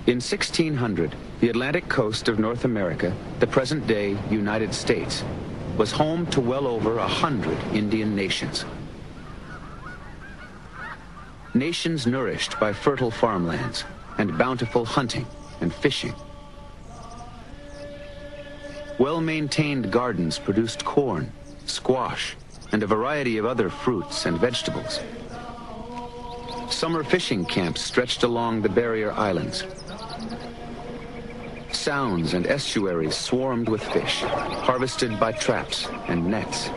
In 1600, the Atlantic coast of North America, the present-day United States, was home to well over 100 Indian nations. Nations nourished by fertile farmlands and bountiful hunting and fishing. Well-maintained gardens produced corn, squash, and a variety of other fruits and vegetables. Summer fishing camps stretched along the barrier islands. Sounds and estuaries swarmed with fish, harvested by traps and nets.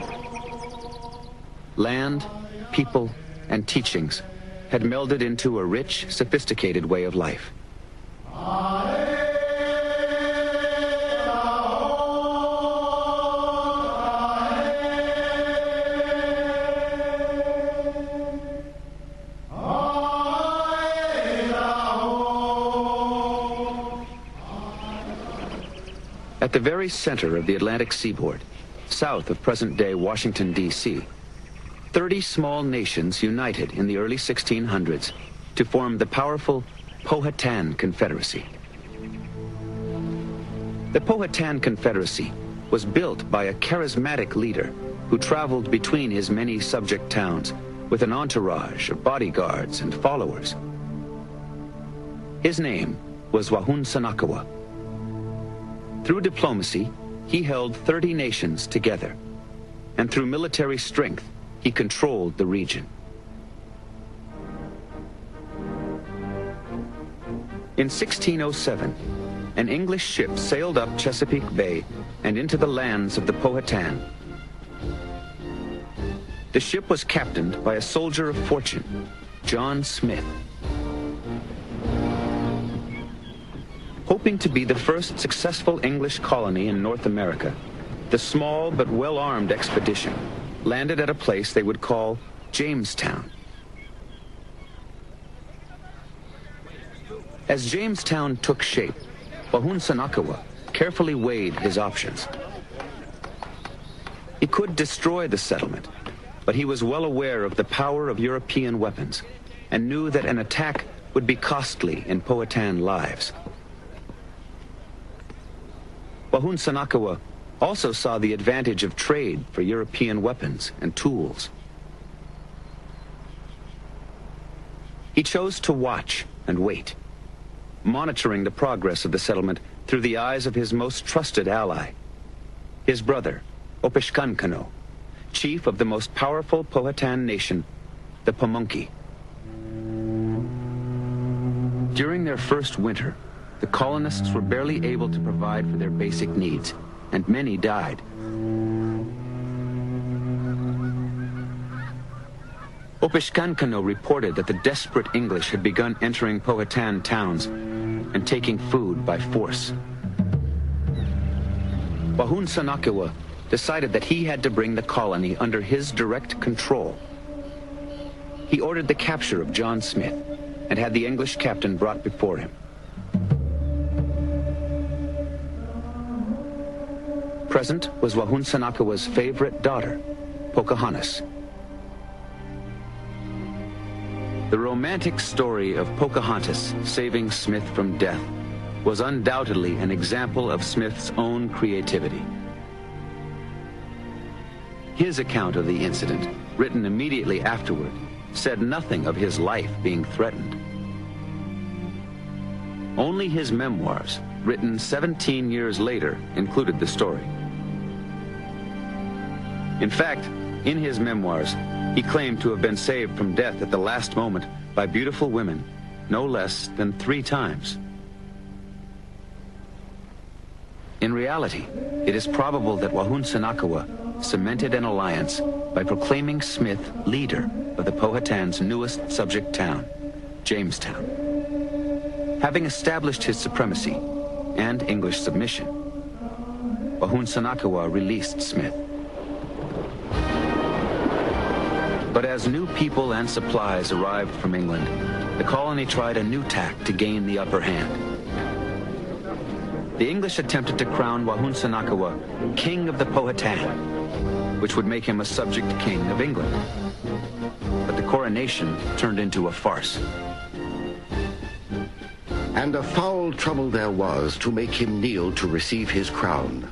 Land, people, and teachings had melded into a rich, sophisticated way of life. At the very center of the Atlantic seaboard, south of present-day Washington, D.C., 30 small nations united in the early 1600s to form the powerful Powhatan Confederacy. The Powhatan Confederacy was built by a charismatic leader who traveled between his many subject towns with an entourage of bodyguards and followers. His name was Wahunsonacoa. Through diplomacy, he held 30 nations together, and through military strength, he controlled the region. In 1607, an English ship sailed up Chesapeake Bay and into the lands of the Powhatan. The ship was captained by a soldier of fortune, John Smith. Hoping to be the first successful English colony in North America, the small but well-armed expedition landed at a place they would call Jamestown. As Jamestown took shape, Wahunsonacoa carefully weighed his options. He could destroy the settlement, but he was well aware of the power of European weapons and knew that an attack would be costly in Powhatan lives. Wahunsonacoa also saw the advantage of trade for European weapons and tools. He chose to watch and wait, monitoring the progress of the settlement through the eyes of his most trusted ally, his brother, Opishkankano, chief of the most powerful Powhatan nation, the Pamunkey. During their first winter, the colonists were barely able to provide for their basic needs, and many died. Opishkankano reported that the desperate English had begun entering Powhatan towns and taking food by force. Wahunsonacoa decided that he had to bring the colony under his direct control. He ordered the capture of John Smith and had the English captain brought before him. Present was Wahunsonacoa's favorite daughter, Pocahontas. The romantic story of Pocahontas saving Smith from death was undoubtedly an example of Smith's own creativity. His account of the incident, written immediately afterward, said nothing of his life being threatened. Only his memoirs, written 17 years later, included the story. In fact, in his memoirs, he claimed to have been saved from death at the last moment by beautiful women, no less than 3 times. In reality, it is probable that Wahunsonacoa cemented an alliance by proclaiming Smith leader of the Powhatan's newest subject town, Jamestown. Having established his supremacy and English submission, Wahunsonacoa released Smith. But as new people and supplies arrived from England, the colony tried a new tack to gain the upper hand. The English attempted to crown Wahunsonacoa king of the Powhatan, which would make him a subject king of England. But the coronation turned into a farce. And a foul trouble there was to make him kneel to receive his crown,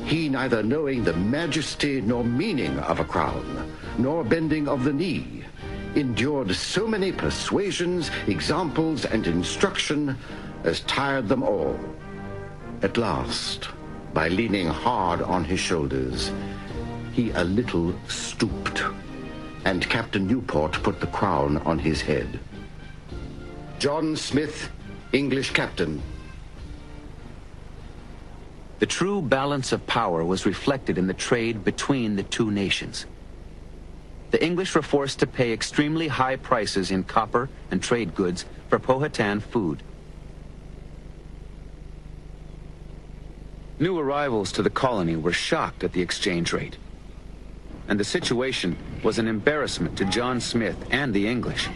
he neither knowing the majesty nor meaning of a crown, nor bending of the knee, endured so many persuasions, examples, and instruction as tired them all. At last, by leaning hard on his shoulders, he a little stooped, and Captain Newport put the crown on his head. John Smith, English captain. The true balance of power was reflected in the trade between the two nations. The English were forced to pay extremely high prices in copper and trade goods for Powhatan food. New arrivals to the colony were shocked at the exchange rate, and the situation was an embarrassment to John Smith and the English.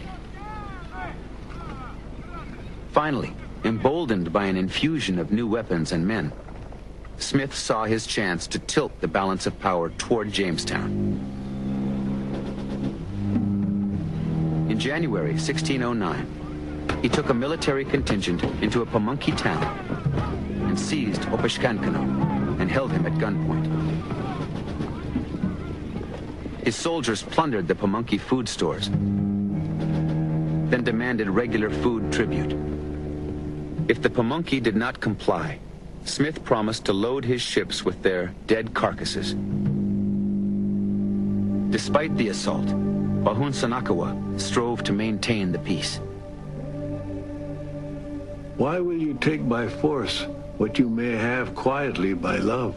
Finally, emboldened by an infusion of new weapons and men, Smith saw his chance to tilt the balance of power toward Jamestown. In January 1609, he took a military contingent into a Pamunkey town and seized Opishkankano and held him at gunpoint. His soldiers plundered the Pamunkey food stores, then demanded regular food tribute. If the Pamunkey did not comply, Smith promised to load his ships with their dead carcasses. Despite the assault, Bahunsanakawa strove to maintain the peace. Why will you take by force what you may have quietly by love?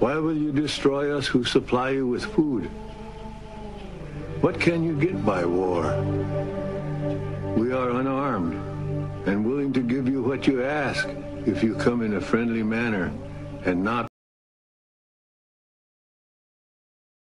Why will you destroy us who supply you with food? What can you get by war? We are unarmed and willing to give you what you ask if you come in a friendly manner and not